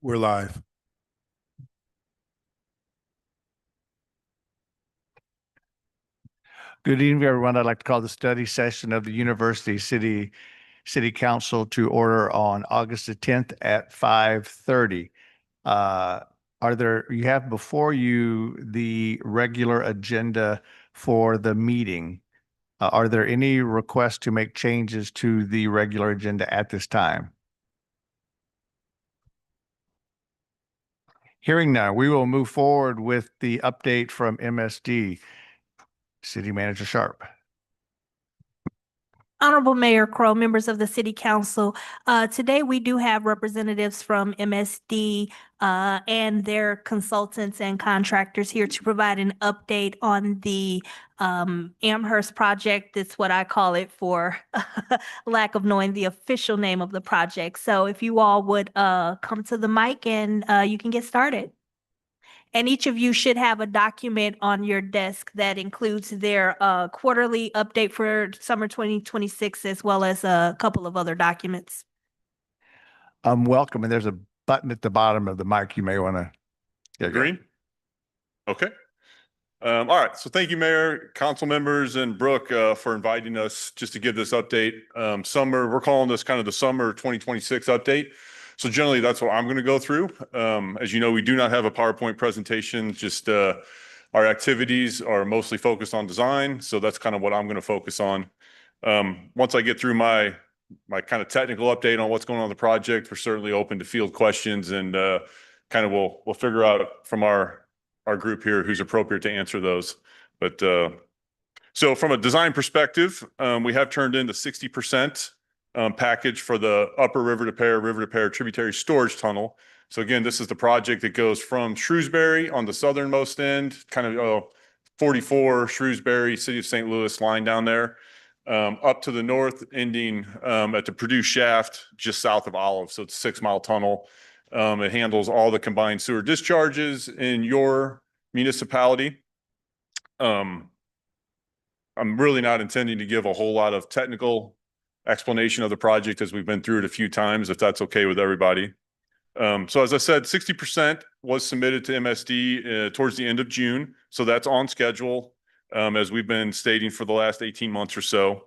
We're live. Good evening, everyone. I'd like to call the study session of the University City Council to order on August the 10th at 5:30. You have before you the regular agenda for the meeting. Are there any requests to make changes to the regular agenda at this time? Hearing none, we will move forward with the update from MSD. City Manager Sharp. Honorable Mayor Crow, members of the City Council, today we do have representatives from MSD and their consultants and contractors here to provide an update on the Amherst project. It's what I call it for lack of knowing the official name of the project. So if you all would come to the mic and you can get started. And each of you should have a document on your desk that includes their quarterly update for summer 2026, as well as a couple of other documents. Welcome. And there's a button at the bottom of the mic you may want to. Green? Okay. All right. So thank you, Mayor, council members, and Brooke for inviting us just to give this update. We're calling this kind of the summer 2026 update. So generally, that's what I'm going to go through. As you know, we do not have a PowerPoint presentation. Just our activities are mostly focused on design. So that's kind of what I'm going to focus on. Once I get through my kind of technical update on what's going on in the project, we're certainly open to field questions, and kind of we'll figure out from our group here who's appropriate to answer those. But so from a design perspective, we have turned in the 60% package for the upper River to Pear tributary storage tunnel. So again, this is the project that goes from Shrewsbury on the southernmost end, kind of 44 Shrewsbury, City of St. Louis line down there, up to the north, ending at the Purdue Shaft, just south of Olive. So it's a 6-mile tunnel. It handles all the combined sewer discharges in your municipality. I'm really not intending to give a whole lot of technical explanation of the project, as we've been through it a few times, if that's okay with everybody. So as I said, 60% was submitted to MSD towards the end of June. So that's on schedule, as we've been stating for the last 18 months or so.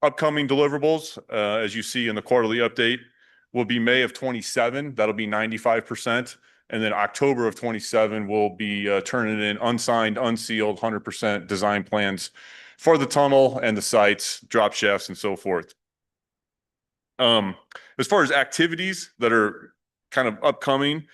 Upcoming deliverables, as you see in the quarterly update, will be May of 27. That'll be 95%. And then October of 27, we'll be turning in unsigned, unsealed, 100% design plans for the tunnel and the sites, drop shafts, and so forth. As far as activities that are kind of upcoming,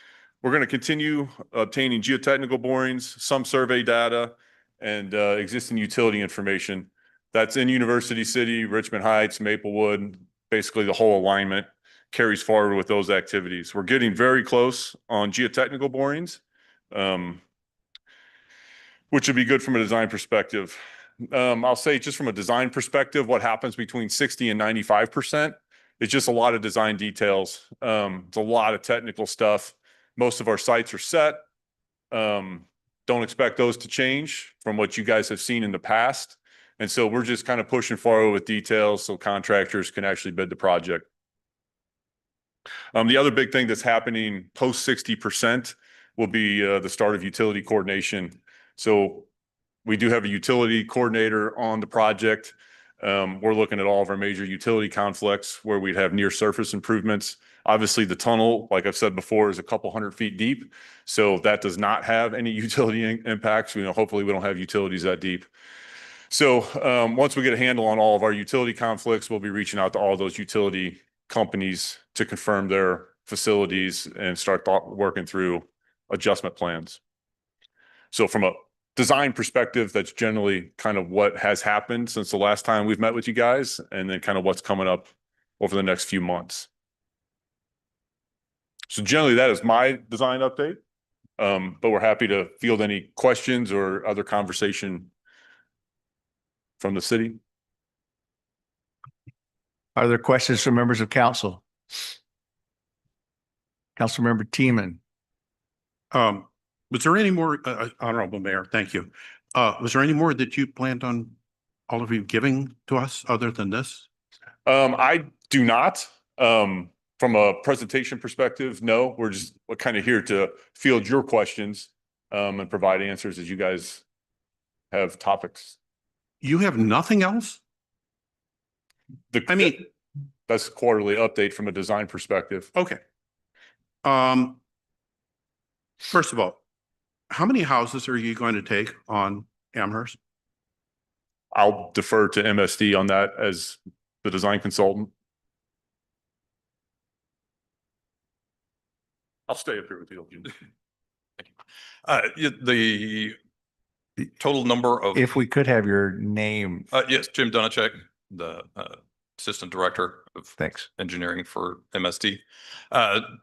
we're going to continue obtaining geotechnical borings, some survey data, and existing utility information. That's in University City, Richmond Heights, Maplewood. Basically, the whole alignment carries forward with those activities. We're getting very close on geotechnical borings, which would be good from a design perspective. I'll say just from a design perspective, what happens between 60 and 95%, it's just a lot of design details. It's a lot of technical stuff. Most of our sites are set. Don't expect those to change from what you guys have seen in the past. And so we're just kind of pushing forward with details so contractors can actually bid the project. The other big thing that's happening post 60% will be the start of utility coordination. So we do have a utility coordinator on the project. We're looking at all of our major utility conflicts where we'd have near surface improvements. Obviously, the tunnel, like I've said before, is a couple 100 feet deep. So that does not have any utility impacts. Hopefully we don't have utilities that deep. So once we get a handle on all of our utility conflicts, we'll be reaching out to all those utility companies to confirm their facilities and start working through adjustment plans. So from a design perspective, that's generally kind of what has happened since the last time we've met with you guys, and then kind of what's coming up over the next few months. So generally that is my design update, but we're happy to field any questions or other conversation from the city. Are there questions from members of council? Councilmember Teeman. Was there any more, Honorable Mayor, thank you. Was there any more that you planned on all of you giving to us other than this? I do not. From a presentation perspective, no, we're kind of here to field your questions and provide answers as you guys have topics. You have nothing else? I mean, That's quarterly update from a design perspective. okay. First of all, how many houses are you going to take on Amherst? I'll defer to MSD on that as the design consultant. I'll stay up here with you. The total number of, If we could have your name, yes, Jim Dunacek, the Assistant Director of thanks. Engineering for MSD.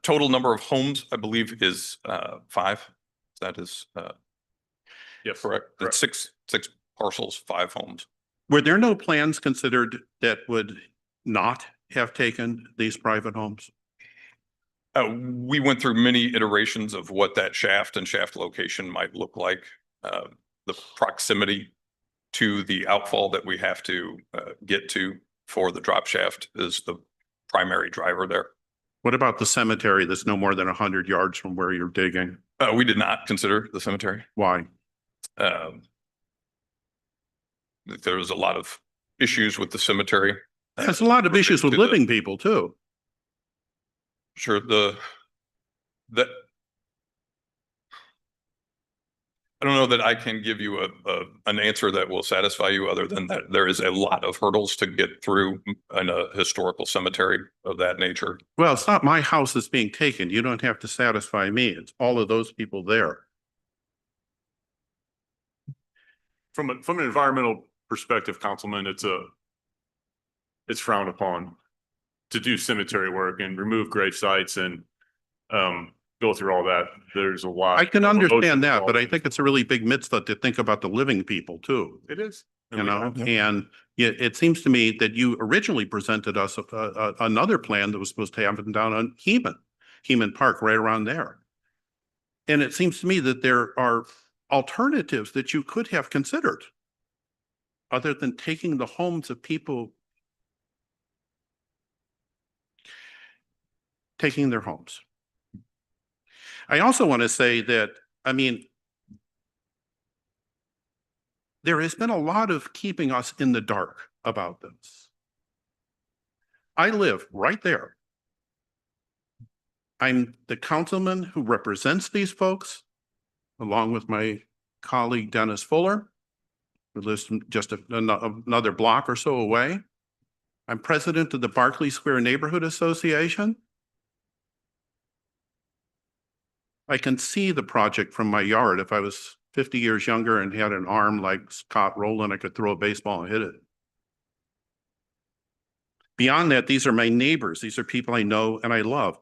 Total number of homes, I believe, is 5. That is Yes. correct. It's six parcels, 5 homes. Were there no plans considered that would not have taken these private homes? We went through many iterations of what that shaft and shaft location might look like. The proximity to the outfall that we have to get to for the drop shaft is the primary driver there. What about the cemetery that's no more than 100 yards from where you're digging? We did not consider the cemetery. Why? There was a lot of issues with the cemetery. There's a lot of issues with To the- living people too. Sure, that I don't know that I can give you an answer that will satisfy you other than that there is a lot of hurdles to get through in a historical cemetery of that nature. Well, it's not my house that's being taken. You don't have to satisfy me. It's all of those people there. From an environmental perspective, Councilman, it's frowned upon to do cemetery work and remove grave sites and go through all that. There's a lot. I can of emotion understand that, but involved. I think it's a really big mitzvah to think about the living people too, It is. you know? And it seems to me that you originally presented us another plan that was supposed to happen down on Heman Park, right around there. And it seems to me that there are alternatives that you could have considered other than taking the homes of people, taking their homes. I also want to say that, I mean, there has been a lot of keeping us in the dark about this. I live right there. I'm the councilman who represents these folks, along with my colleague Dennis Fuller, who lives just another block or so away. I'm president of the Barclay Square Neighborhood Association. I can see the project from my yard. If I was 50 years younger and had an arm like Scott Rowland, I could throw a baseball and hit it. Beyond that, these are my neighbors. These are people I know and I love.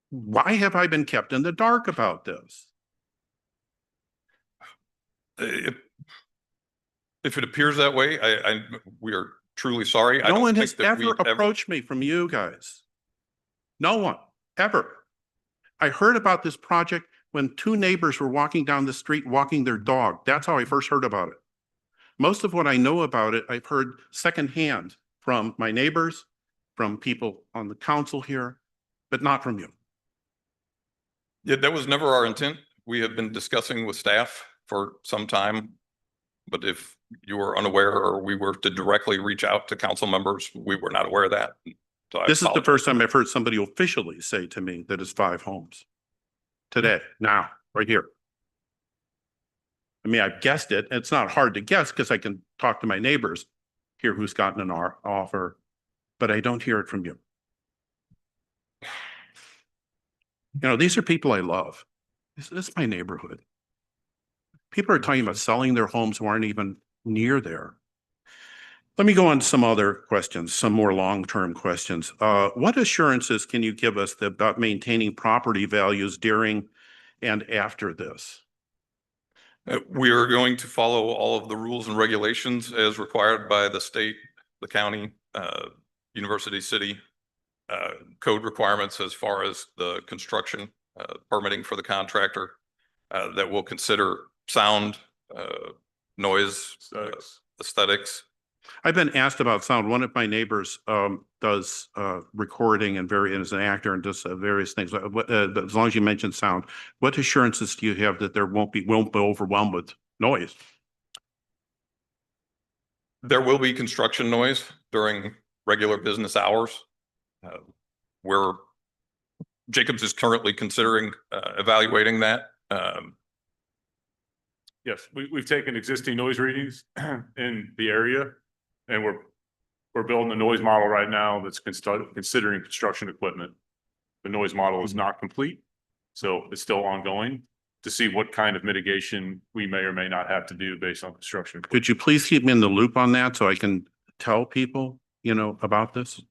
Why have I been kept in the dark about this? If it appears that way, we are truly sorry. I No don't one think has that we ever approached me from you guys. No one, ever. I heard about this project when 2 neighbors were walking down the street, walking their dog. That's how I first heard about it. Most of what I know about it, I've heard secondhand from my neighbors, from people on the council here, but not from you. Yeah, that was never our intent. We have been discussing with staff for some time. But if you were unaware or we were to directly reach out to council members, we were not aware of that. So I This is the apologize. first time I've heard somebody officially say to me that it's 5 homes. Today, now, right here. I mean, I've guessed it. It's not hard to guess because I can talk to my neighbors, hear who's gotten an offer, but I don't hear it from you. You know, these are people I love. This is my neighborhood. People are talking about selling their homes who aren't even near there. Let me go on to some other questions, some more long-term questions. What assurances can you give us about maintaining property values during and after this? We are going to follow all of the rules and regulations as required by the state, the county, university, city, code requirements as far as the construction, permitting for the contractor, that will consider sound, noise, aesthetics, I've been asked about sound. One of my neighbors does recording and is an actor and does various things. As long as you mention sound, what assurances do you have that there won't be overwhelmed with noise? There will be construction noise during regular business hours. Where Jacobs is currently considering evaluating that. Yes, we've taken existing noise readings in the area, and we're building a noise model right now that's considering construction equipment. The noise model is not complete, so it's still ongoing to see what kind of mitigation we may or may not have to do based on construction. Could you please keep me in the loop on that so I can tell people, about this?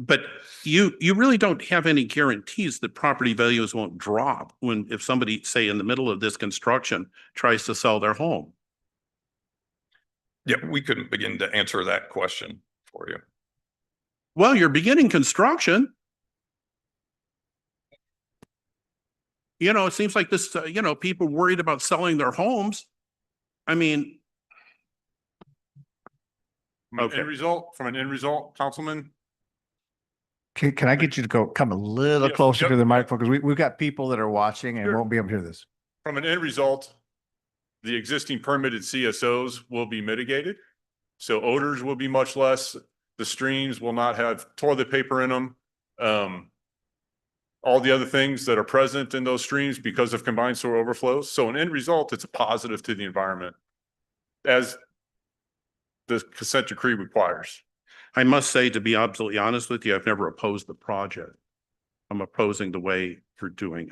But you really don't have any guarantees that property values won't drop if somebody, say, in the middle of this construction tries to sell their home. Yeah, we couldn't begin to answer that question for you. Well, you're beginning construction. It seems like this, people worried about selling their homes. I mean, From an end result, Councilman, Can I get you to come a little Yes, closer to yep. the microphone? Because we've got people that are watching and Sure. won't be able to hear this. from an end result, the existing permitted CSOs will be mitigated. So odors will be much less. The streams will not have toilet paper in them. All the other things that are present in those streams because of combined sewer overflows. So an end result, it's a positive to the environment as the consent decree requires. I must say, to be absolutely honest with you, I've never opposed the project. I'm opposing the way you're doing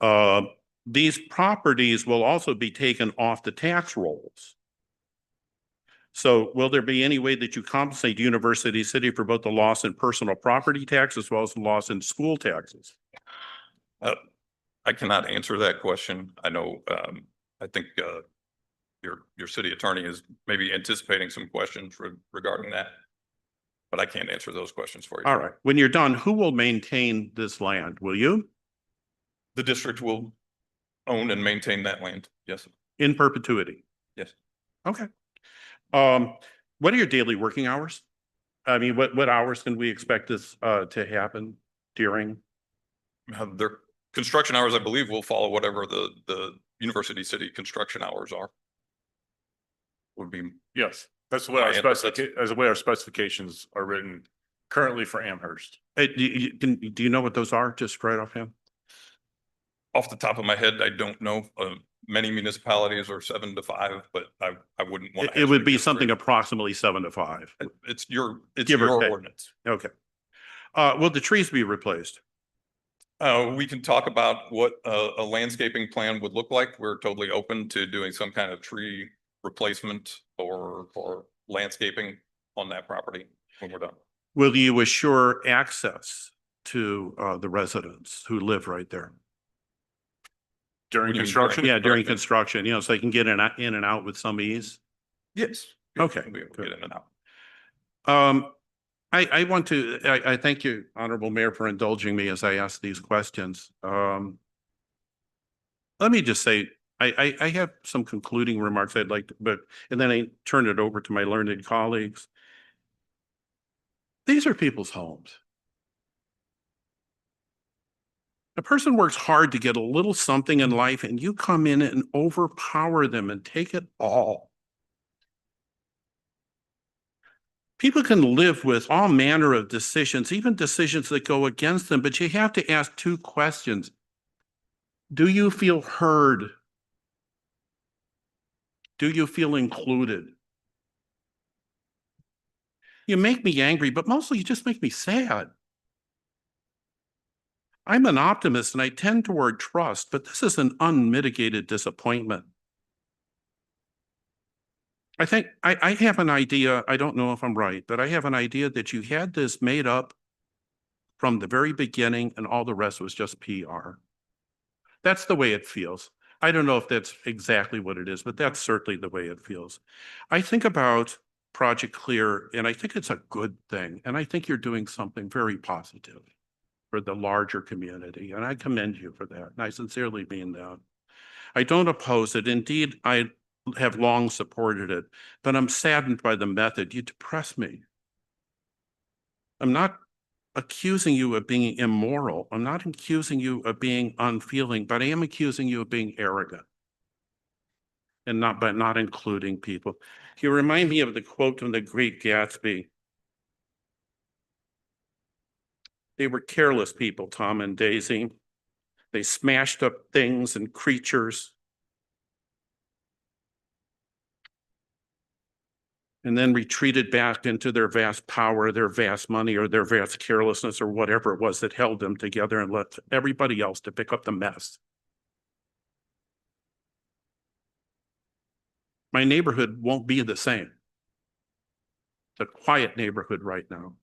it. These properties will also be taken off the tax rolls. So will there be any way that you compensate University City for both the loss in personal property tax as well as the loss in school taxes? I cannot answer that question. I know, I think your city attorney is maybe anticipating some questions regarding that, but I can't answer those questions for you. All right. When you're done, who will maintain this land? Will you? The district will own and maintain that land. Yes. In perpetuity? Yes. Okay. What are your daily working hours? I mean, what hours can we expect this to happen during? Their construction hours, I believe, will follow whatever the University City construction hours are. Would be, Yes, that's the way our specifications are written currently for Amherst. Do you know what those are, just right offhand? off the top of my head, I don't know. Many municipalities are 7 to 5, but I wouldn't want. It would be something approximately 7 to 5. It's your Give or take. ordinance. Okay. Will the trees be replaced? We can talk about what a landscaping plan would look like. We're totally open to doing some kind of tree replacement or landscaping on that property when we're done. Will you assure access to the residents who live right there? During What do you mean construction? Yeah, during construction, so they can get in and out with some ease. Yes. Okay, We'll be able to get in and out. I want to, I thank you, Honorable Mayor, for indulging me as I ask these questions. Let me just say, I have some concluding remarks I'd like to, and then I turn it over to my learned colleagues. These are people's homes. A person works hard to get a little something in life, and you come in and overpower them and take it all. People can live with all manner of decisions, even decisions that go against them, but you have to ask two questions. Do you feel heard? Do you feel included? You make me angry, but mostly you just make me sad. I'm an optimist and I tend toward trust, but this is an unmitigated disappointment. I think I have an idea, I don't know if I'm right, but I have an idea that you had this made up from the very beginning and all the rest was just PR. That's the way it feels. I don't know if that's exactly what it is, but that's certainly the way it feels. I think about Project Clear and I think it's a good thing. And I think you're doing something very positive for the larger community. And I commend you for that. And I sincerely mean that. I don't oppose it. Indeed, I have long supported it, but I'm saddened by the method. You depress me. I'm not accusing you of being immoral. I'm not accusing you of being unfeeling, but I am accusing you of being arrogant. And not including people. You remind me of the quote from The Great Gatsby. They were careless people, Tom and Daisy. They smashed up things and creatures. And then retreated back into their vast power, their vast money, or their vast carelessness, or whatever it was that held them together and left everybody else to pick up the mess. My neighborhood won't be the same. It's a quiet neighborhood right now.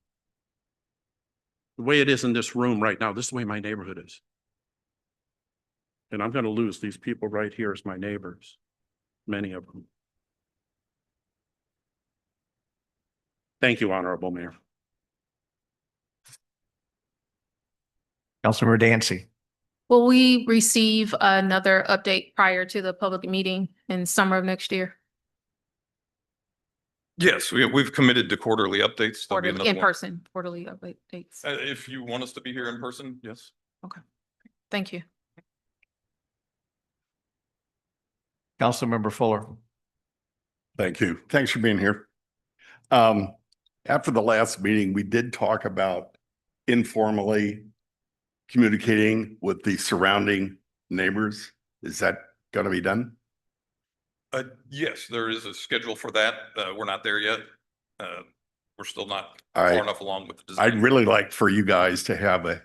The way it is in this room right now, this is the way my neighborhood is. And I'm going to lose these people right here as my neighbors, many of them. Thank you, Honorable Mayor. Councilmember Dancy. Will we receive another update prior to the public meeting in summer of next year? Yes, we've committed to quarterly updates. There'll be Quarterly, another in one. person, quarterly updates? If you want us to be here in person, yes. Thank you. Councilmember Fuller. Thank you. Thanks for being here. After the last meeting, we did talk about informally communicating with the surrounding neighbors. Is that going to be done? Yes, there is a schedule for that. We're not there yet. We're still not All right. far enough along with the design. I'd really like for you guys to have a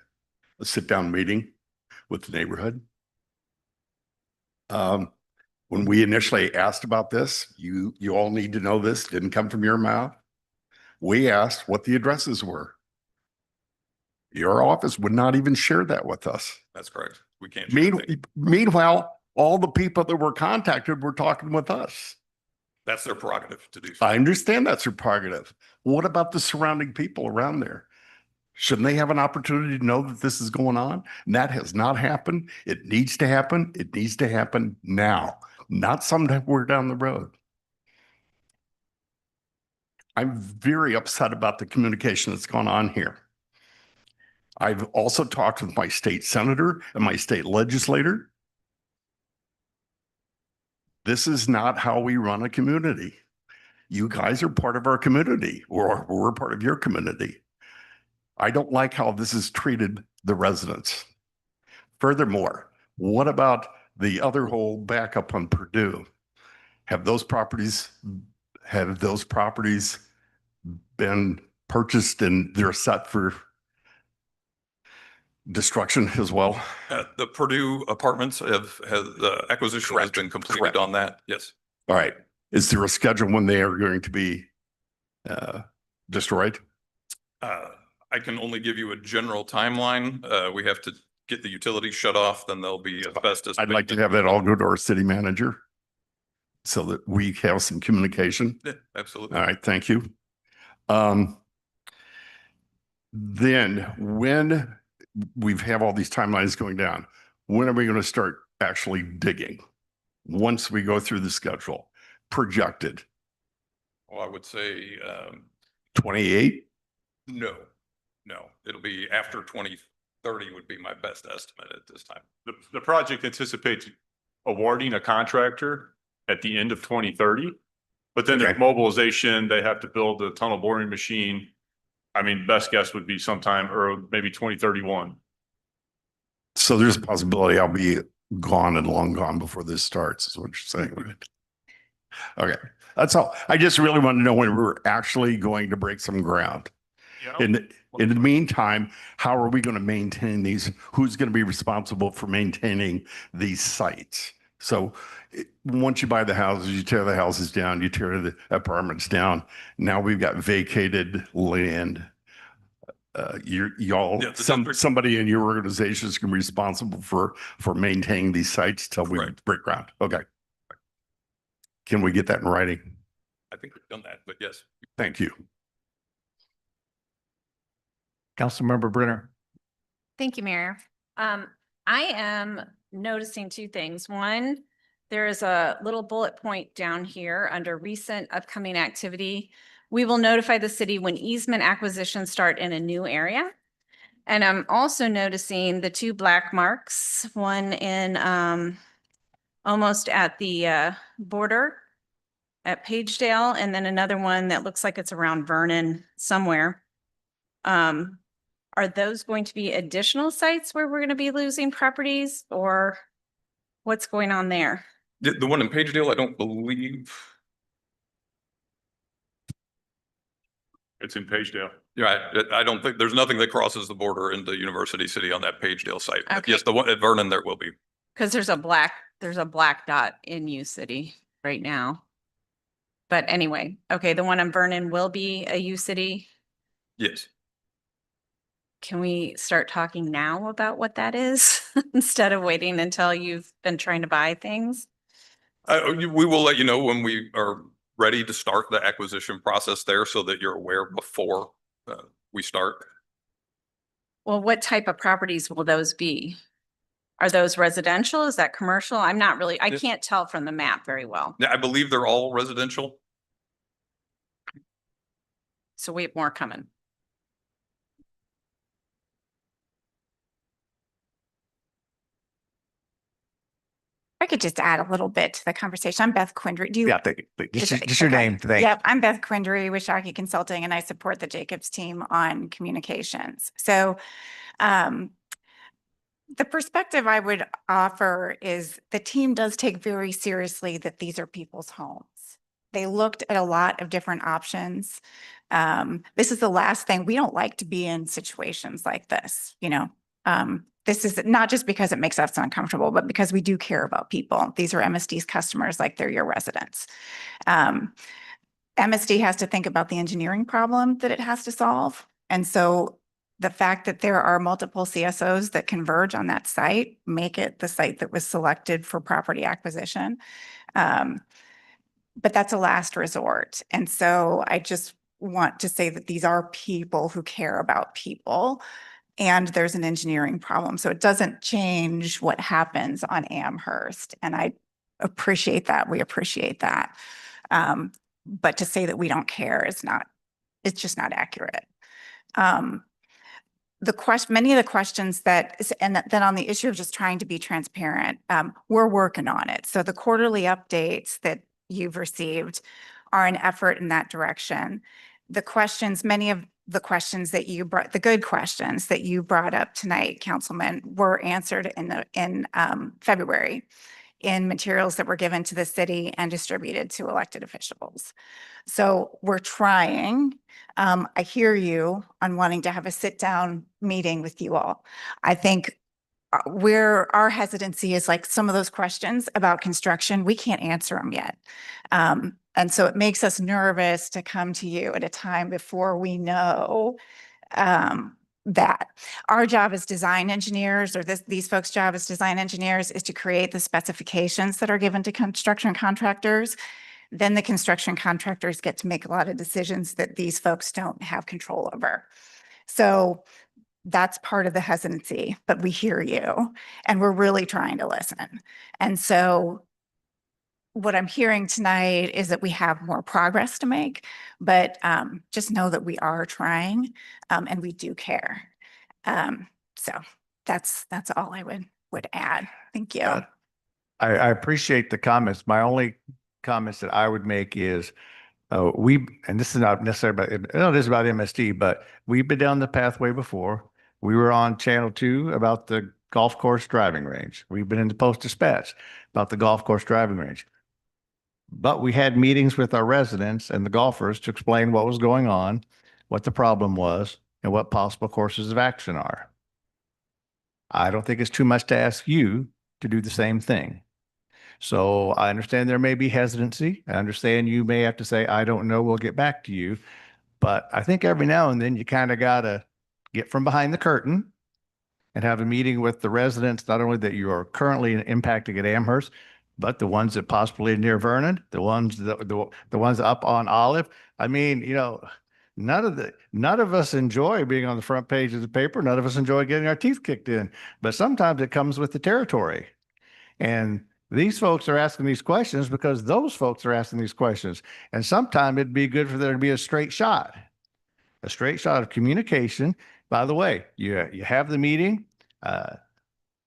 sit-down meeting with the neighborhood. When we initially asked about this, you all need to know this, didn't come from your mouth. We asked what the addresses were. Your office would not even share that with us. That's correct. We can't. share things. Meanwhile, all the people that were contacted were talking with us. That's their prerogative to do so. I understand that's your prerogative. What about the surrounding people around there? Shouldn't they have an opportunity to know that this is going on? And that has not happened. It needs to happen. It needs to happen now, not somewhere down the road. I'm very upset about the communication that's gone on here. I've also talked with my state senator and my state legislator. This is not how we run a community. You guys are part of our community, or we're part of your community. I don't like how this has treated the residents. Furthermore, what about the other hole back up on Purdue? Have those properties been purchased and they're set for destruction as well? The Purdue Apartments the acquisition has Correct. been completed Correct. on that. Yes. All right. Is there a schedule when they are going to be destroyed? I can only give you a general timeline. We have to get the utilities shut off, then there'll be asbestos. I'd like to have that all go to our city manager so that we have some communication. Yeah, absolutely. All right, thank you. Then when we have all these timelines going down, when are we going to start actually digging? Once we go through the schedule, projected Well, I would say, 28? no, it'll be after 2030 would be my best estimate at this time. The project anticipates awarding a contractor at the end of 2030. But then there's Okay. mobilization, they have to build the tunnel boring machine. I mean, best guess would be sometime or maybe 2031. So there's a possibility I'll be gone and long gone before this starts, is what you're saying, right? Okay, that's all. I just really want to know when we're actually going to break some ground. In the meantime, how are we going to maintain these? Who's going to be responsible for maintaining these sites? So once you buy the houses, you tear the houses down, you tear the apartments down. Now we've got vacated land. Y'all, Yeah, the district- somebody in your organization is going to be responsible for maintaining these sites till we Correct. break ground. Okay. Can we get that in writing? I think we've done that, but yes. Thank you. Councilmember Brenner. Thank you, Mayor. I am noticing two things. One, there is a little bullet point down here under recent upcoming activity. We will notify the city when easement acquisitions start in a new area. And I'm also noticing the two black marks, one in almost at the border at Pagedale, and then another one that looks like it's around Vernon somewhere. Are those going to be additional sites where we're going to be losing properties, or what's going on there? The one in Pagedale, I don't believe, It's in Pagedale. I don't think, there's nothing that crosses the border into University City on that Pagedale site. But Okay. yes, the one at Vernon, there will be. Because there's a black dot in U City right now. But anyway, okay, the one in Vernon will be a U City. Yes. Can we start talking now about what that is instead of waiting until you've been trying to buy things? We will let you know when we are ready to start the acquisition process there so that you're aware before we start. Well, what type of properties will those be? Are those residential? Is that commercial? I'm not really, I Yeah. can't tell from the map very well. Yeah, I believe they're all residential. So we have more coming. I could just add a little bit to the conversation. I'm Beth Quindry. Do you? Yeah, just your Okay. name. Thanks. Yep, I'm Beth Quindry with Shockey Consulting, and I support the Jacobs team on communications. So the perspective I would offer is the team does take very seriously that these are people's homes. They looked at a lot of different options. This is the last thing. We don't like to be in situations like this, you know. This is not just because it makes us uncomfortable, but because we do care about people. These are MSD's customers like they're your residents. MSD has to think about the engineering problem that it has to solve. And so the fact that there are multiple CSOs that converge on that site make it the site that was selected for property acquisition. But that's a last resort. And so I just want to say that these are people who care about people. And there's an engineering problem. So it doesn't change what happens on Amherst. And I appreciate that. We appreciate that. But to say that we don't care is not, it's just not accurate. Many of the questions and then on the issue of just trying to be transparent, we're working on it. So the quarterly updates that you've received are an effort in that direction. The questions, many of the questions that you brought, the good questions that you brought up tonight, Councilman, were answered in February in materials that were given to the city and distributed to elected officials. So we're trying. I hear you on wanting to have a sit-down meeting with you all. I think our hesitancy is like some of those questions about construction, we can't answer them yet. And so it makes us nervous to come to you at a time before we know that our job as design engineers, or these folks' job as design engineers, is to create the specifications that are given to construction contractors. Then the construction contractors get to make a lot of decisions that these folks don't have control over. So that's part of the hesitancy, but we hear you and we're really trying to listen. And so what I'm hearing tonight is that we have more progress to make, but just know that we are trying and we do care. So that's all I would add. Thank you. I appreciate the comments. My only comments that I would make is and this is not necessarily it is about MSD, but we've been down the pathway before. We were on Channel 2 about the golf course driving range. We've been in the Post-Dispatch about the golf course driving range. But we had meetings with our residents and the golfers to explain what was going on, what the problem was, and what possible courses of action are. I don't think it's too much to ask you to do the same thing. So I understand there may be hesitancy. I understand you may have to say, I don't know, we'll get back to you. But I think every now and then you kind of got to get from behind the curtain and have a meeting with the residents, not only that you are currently impacting at Amherst, but the ones that possibly near Vernon, the ones the ones up on Olive. I mean, you know, none of us enjoy being on the front page of the paper. None of us enjoy getting our teeth kicked in, but sometimes it comes with the territory. And These folks are asking these questions because those folks are asking these questions. And sometime it'd be good for there to be a straight shot of communication. By the way, you have the meeting,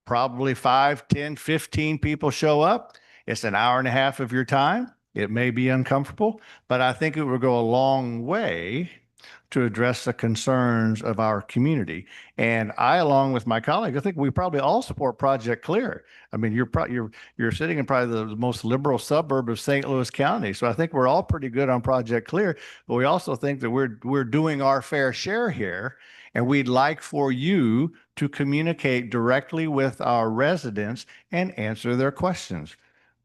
probably 5, 10, 15 people show up. It's an hour and a half of your time. It may be uncomfortable, but I think it will go a long way to address the concerns of our community. And I, along with my colleagues, I think we probably all support Project Clear. I mean, you're sitting in probably the most liberal suburb of St. Louis County. So I think we're all pretty good on Project Clear, but we also think that we're doing our fair share here. And we'd like for you to communicate directly with our residents and answer their questions.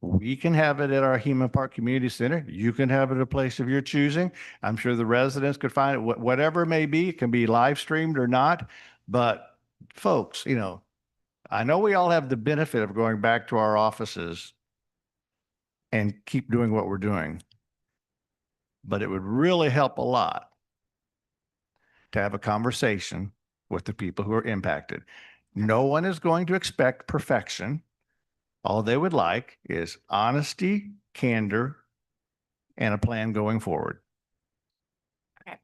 We can have it at our Heman Park Community Center. You can have it at a place of your choosing. I'm sure the residents could find it, whatever it may be. It can be live streamed or not. But folks, I know we all have the benefit of going back to our offices and keep doing what we're doing. But it would really help a lot to have a conversation with the people who are impacted. No one is going to expect perfection. All they would like is honesty, candor, and a plan going forward. Okay.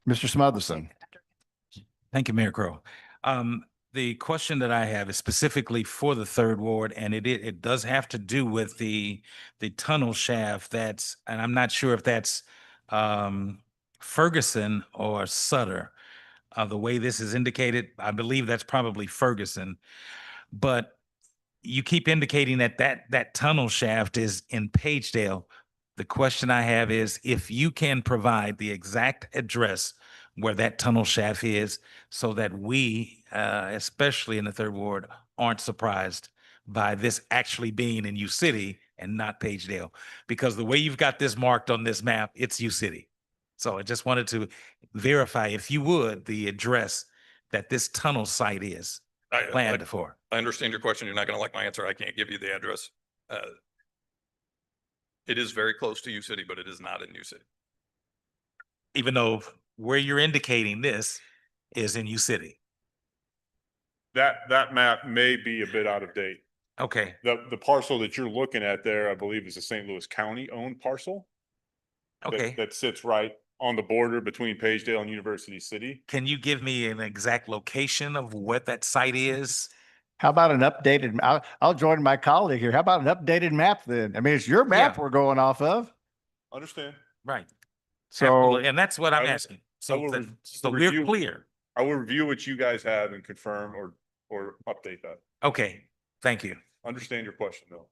Mr. Smotherson. Thank you, Mayor Crowe. The question that I have is specifically for the third ward, and it does have to do with the tunnel shaft and I'm not sure if that's Ferguson or Sutter. The way this is indicated, I believe that's probably Ferguson, but you keep indicating that tunnel shaft is in Pagedale. The question I have is if you can provide the exact address where that tunnel shaft is so that we, especially in the third ward, aren't surprised by this actually being in U City and not Pagedale. Because the way you've got this marked on this map, it's U City. So I just wanted to verify, if you would, the address that this tunnel site is planned for. I understand your question. You're not going to like my answer. I can't give you the address. It is very close to U City, but it is not in U City. Even though where you're indicating this is in U City. That map may be a bit out of date. Okay. The parcel that you're looking at there, I believe, is a St. Louis County owned parcel. Okay. That sits right on the border between Pagedale and University City. Can you give me an exact location of what that site is? How about an updated, I'll join my colleague here. How about an updated map then? I mean, it's your map Yeah. we're going off of. Understand? Right. So, Absolutely. And that's what I'm I will- asking. I So, will so we're review- clear. I will review what you guys have and confirm or update that. Okay. Thank you. Understand your question though.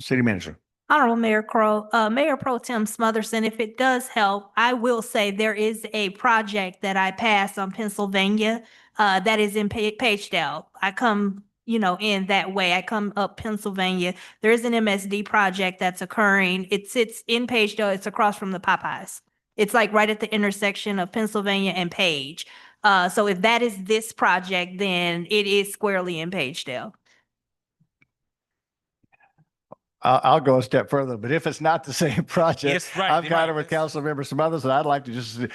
City Manager. Honorable Mayor Crowe, Mayor Pro Tem Smotherson, if it does help, I will say there is a project that I passed on Pennsylvania that is in Pagedale. I come, in that way. I come up Pennsylvania. There is an MSD project that's occurring. It sits in Pagedale. It's across from the Popeyes. It's like right at the intersection of Pennsylvania and Page. So if that is this project, then it is squarely in Pagedale. I'll go a step further, but if it's not the same project, Yes, right, I'm you're kind of right. with Councilmember Smothers, and I'd like to just see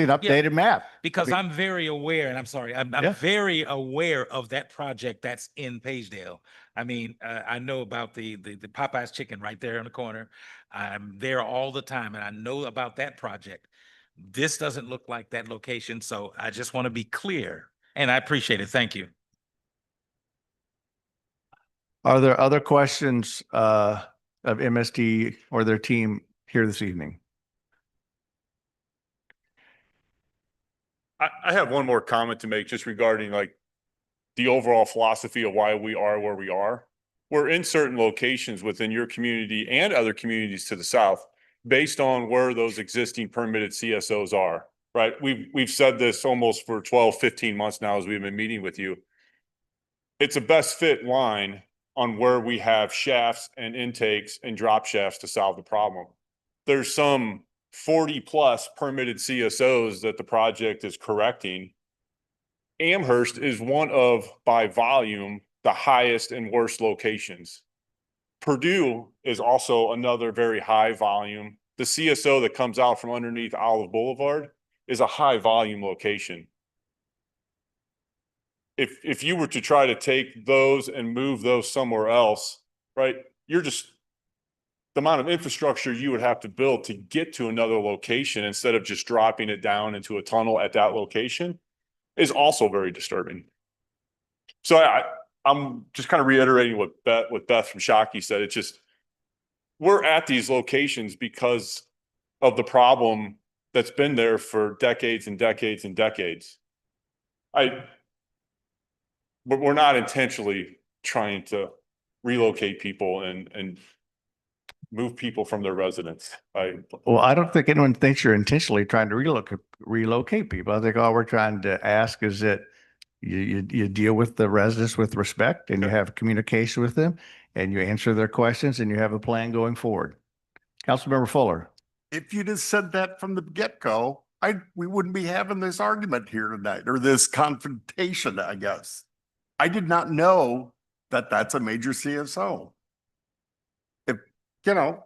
an updated map. Because I mean- I'm very aware, and I'm sorry, I'm Yeah. very aware of that project that's in Pagedale. I mean, I know about the Popeyes chicken right there in the corner. I'm there all the time, and I know about that project. This doesn't look like that location, so I just want to be clear, and I appreciate it. Thank you. Are there other questions of MSD or their team here this evening? I have one more comment to make just regarding like the overall philosophy of why we are where we are. We're in certain locations within your community and other communities to the south based on where those existing permitted CSOs are, right? We've said this almost for 12, 15 months now as we've been meeting with you. It's a best fit line on where we have shafts and intakes and drop shafts to solve the problem. There's some 40 plus permitted CSOs that the project is correcting. Amherst is one of, by volume, the highest and worst locations. Purdue is also another very high volume. The CSO that comes out from underneath Olive Boulevard is a high volume location. if you were to try to take those and move those somewhere else, right? You're just, the amount of infrastructure you would have to build to get to another location instead of just dropping it down into a tunnel at that location is also very disturbing. So I'm just kind of reiterating what Beth from Shockey said. It's just, we're at these locations because of the problem that's been there for decades and decades and decades. But we're not intentionally trying to relocate people and move people from their residence. Well, I don't think anyone thinks you're intentionally trying to relocate people. I think all we're trying to ask is that you deal with the residents with respect and you have communication with them and you answer their questions and you have a plan going forward. Councilmember Fuller. If you'd have said that from the get-go, we wouldn't be having this argument here tonight, or this confrontation, I guess. I did not know that that's a major CSO. If, you know,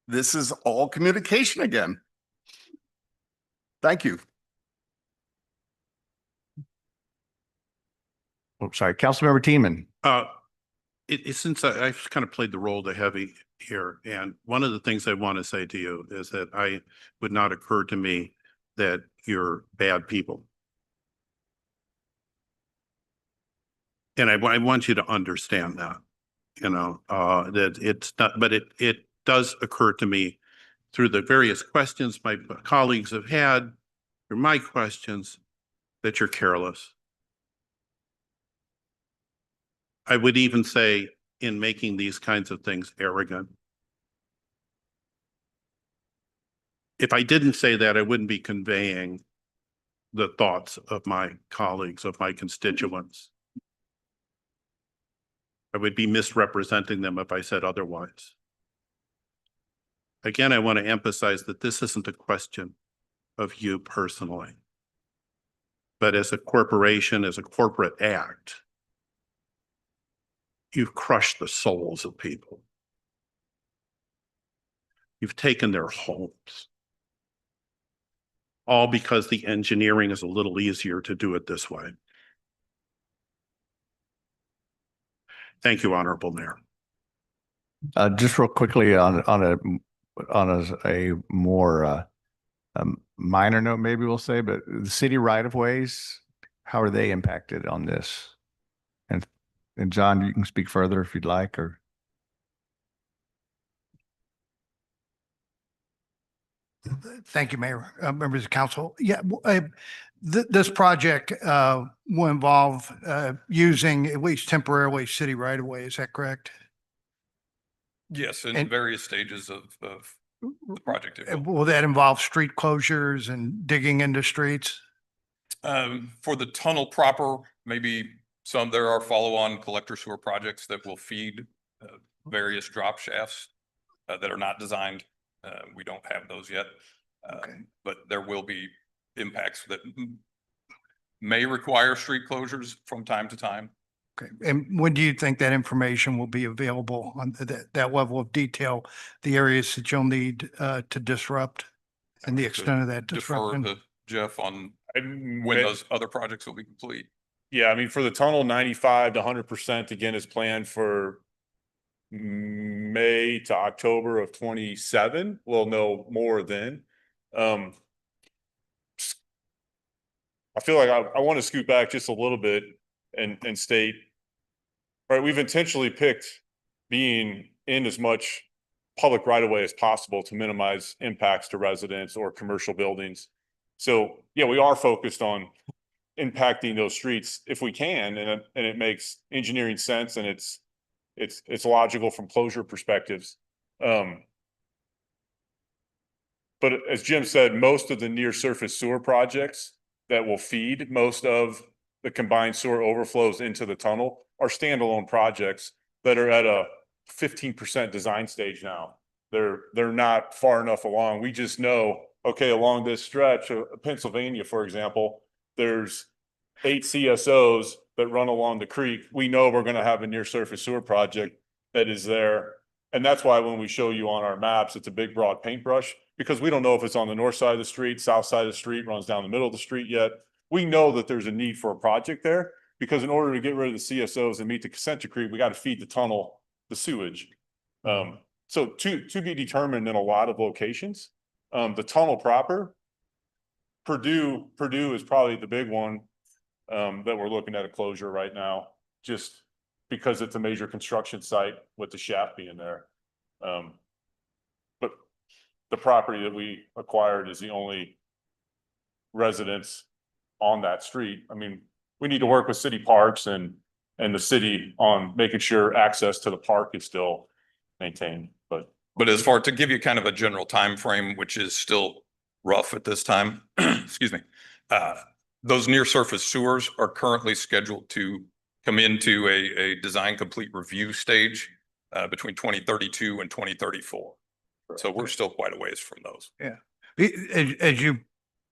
this is all communication again. Thank you. Oh, sorry, Councilmember Teeman. Since I've kind of played the role of the heavy here, and one of the things I want to say to you is that I would not occur to me that you're bad people. And I want you to understand that, that it's not, but it does occur to me through the various questions my colleagues have had, through my questions, that you're careless. I would even say in making these kinds of things arrogant. If I didn't say that, I wouldn't be conveying the thoughts of my colleagues, of my constituents. I would be misrepresenting them if I said otherwise. Again, I want to emphasize that this isn't a question of you personally, but as a corporation, as a corporate act, you've crushed the souls of people. You've taken their homes. All because the engineering is a little easier to do it this way. Thank you, Honorable Mayor. Just real quickly on a more minor note, maybe we'll say, but the city right-of-ways, how are they impacted on this? And John, you can speak further if you'd like, or. Thank you, Mayor, members of council. Yeah, this project will involve using at least temporarily city right of way. Is that correct? Yes, in And- various stages of the project. it will. Will that involve street closures and digging into streets? For the tunnel proper, maybe there are follow-on collector sewer projects that will feed various drop shafts that are not designed. We don't have those yet, but there will be impacts that may require street closures from time to time. Okay. And when do you think that information will be available on that level of detail, the areas that you'll need to disrupt and the extent of that Defer disruption? to Jeff on when May- those other projects will be complete. Yeah, I mean, for the tunnel, 95 to 100% again is planned for May to October of 27. We'll know more then. I feel like I want to scoot back just a little bit and state, right, we've intentionally picked being in as much public right of way as possible to minimize impacts to residents or commercial buildings. So yeah, we are focused on impacting those streets if we can, and it makes engineering sense, and it's logical from closure perspectives. But as Jim said, most of the near surface sewer projects that will feed most of the combined sewer overflows into the tunnel are standalone projects that are at a 15% design stage now. They're not far enough along. We just know, okay, along this stretch of Pennsylvania, for example, there's 8 CSOs that run along the creek. We know we're going to have a near surface sewer project that is there. And that's why when we show you on our maps, it's a big broad paintbrush, because we don't know if it's on the north side of the street, south side of the street, runs down the middle of the street yet. We know that there's a need for a project there. because in order to get rid of the CSOs and meet the consent decree, we got to feed the tunnel the sewage. So to be determined in a lot of locations. The tunnel proper, Purdue is probably the big one that we're looking at a closure right now, just because it's a major construction site with the shaft being there. But the property that we acquired is the only residence on that street. I mean, we need to work with city parks and the city on making sure access to the park is still maintained, But as far to give you kind of a general time frame, which is still rough at this time, excuse me, those near surface sewers are currently scheduled to come into a design complete review stage between 2032 and 2034. So we're still quite a ways from those. As you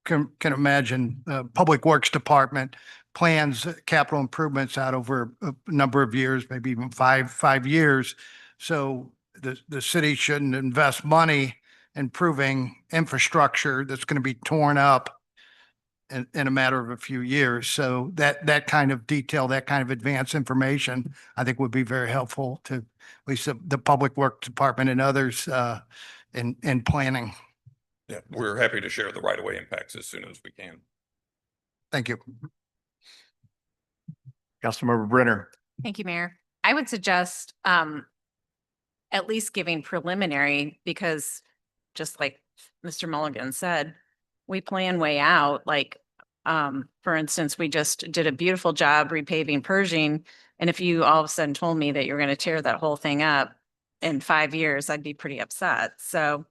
can imagine, Public Works Department plans capital improvements out over a number of years, maybe even five years. So the city shouldn't invest money improving infrastructure that's going to be torn up in a matter of a few years. So that kind of detail, that kind of advanced information, I think would be very helpful to at least the Public Works Department and others in planning. Yeah, we're happy to share the right of way impacts as soon as we can. Thank you. Councilmember Brenner. Thank you, Mayor. I would suggest at least giving preliminary, because just like Mr. Mulligan said, we plan way out. Like, for instance, we just did a beautiful job repaving Pershing. And if you all of a sudden told me that you're going to tear that whole thing up in 5 years, I'd be pretty upset. So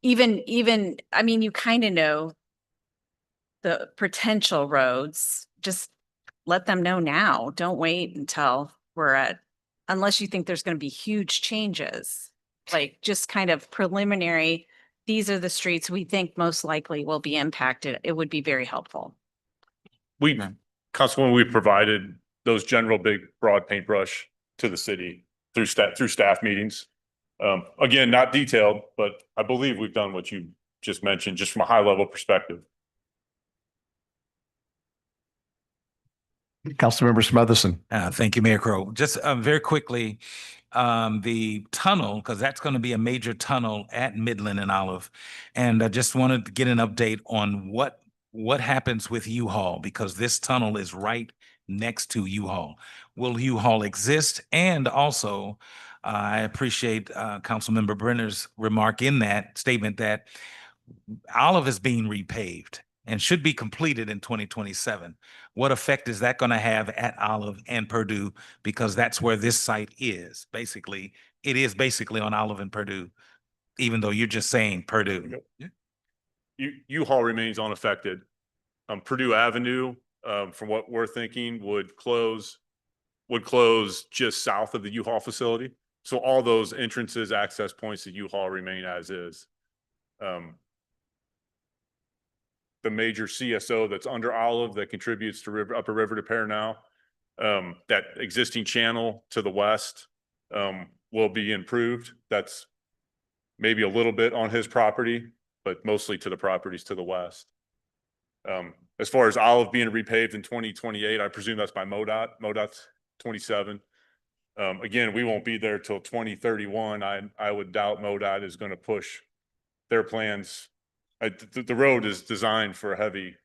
even, I mean, you kind of know the potential roads, just let them know now. Don't wait until we're at, unless you think there's going to be huge changes, like just kind of preliminary. These are the streets we think most likely will be impacted. It would be very helpful. Councilwoman, we provided those general big broad paintbrush to the city through staff meetings. Again, not detailed, but I believe we've done what you just mentioned, just from a high level perspective. Councilmember Smotherson. Thank you, Mayor Crowe. Just very quickly, the tunnel, because that's going to be a major tunnel at Midland and Olive. And I just wanted to get an update on what happens with U-Haul, because this tunnel is right next to U-Haul. Will U-Haul exist? And also, I appreciate Councilmember Brenner's remark in that statement that Olive is being repaved and should be completed in 2027. What effect is that going to have at Olive and Purdue? Because that's where this site is. Basically, it is basically on Olive and Purdue, even though you're just saying Purdue. U-Haul remains unaffected. Purdue Avenue, from what we're thinking, would close just south of the U-Haul facility. So all those entrances, access points to U-Haul remain as is. The major CSO that's under Olive that contributes to Upper River Repair now, that existing channel to the west will be improved. That's maybe a little bit on his property, but mostly to the properties to the west. As far as Olive being repaved in 2028, I presume that's by MoDOT. MoDOT's 27. Again, we won't be there till 2031. I would doubt MoDOT is going to push their plans. The road is designed for heavy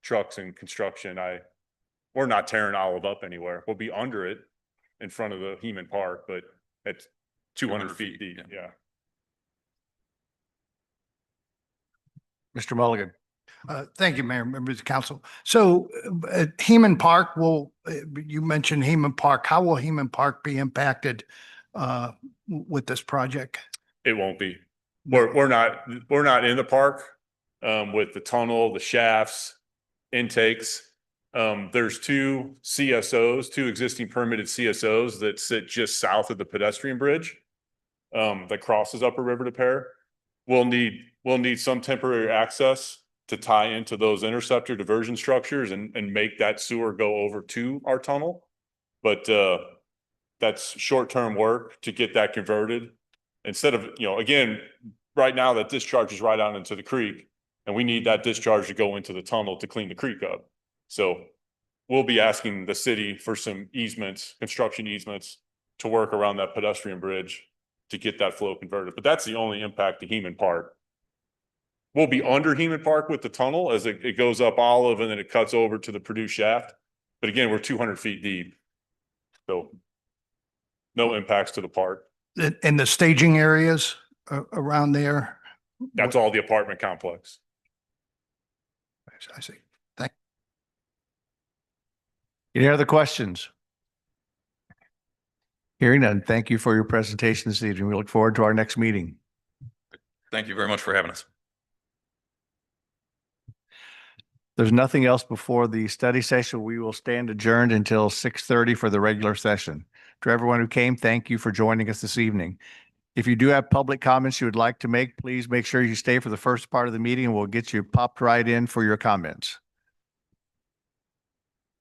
trucks and construction. We're not tearing Olive up anywhere. We'll be under it in front of the Heman Park, but at 200 feet deep. Yeah. Mr. Mulligan. Thank you, Mayor, members of the council. So at Heman Park, you mentioned Heman Park. How will Heman Park be impacted with this project? It won't be. We're not in the park with the tunnel, the shafts, intakes. There's two existing permitted CSOs that sit just south of the pedestrian bridge that crosses Upper River Repair. We'll need some temporary access to tie into those interceptor diversion structures and make that sewer go over to our tunnel. But that's short-term work to get that converted. Instead of, again, right now that discharge is right out into the creek, and we need that discharge to go into the tunnel to clean the creek up. So we'll be asking the city for some easements, construction easements to work around that pedestrian bridge to get that flow converted. But that's the only impact to Heman Park. We'll be under Heman Park with the tunnel as it goes up Olive and then it cuts over to the Purdue shaft. But again, we're 200 feet deep. So no impacts to the park. And the staging areas around there? That's all the apartment complex. I see. Any other questions? Hearing none, thank you for your presentation this evening. We look forward to our next meeting. Thank you very much for having us. There's nothing else before the study session. We will stand adjourned until 6:30 for the regular session. To everyone who came, thank you for joining us this evening. If you do have public comments you would like to make, please make sure you stay for the first part of the meeting and we'll get you popped right in for your comments.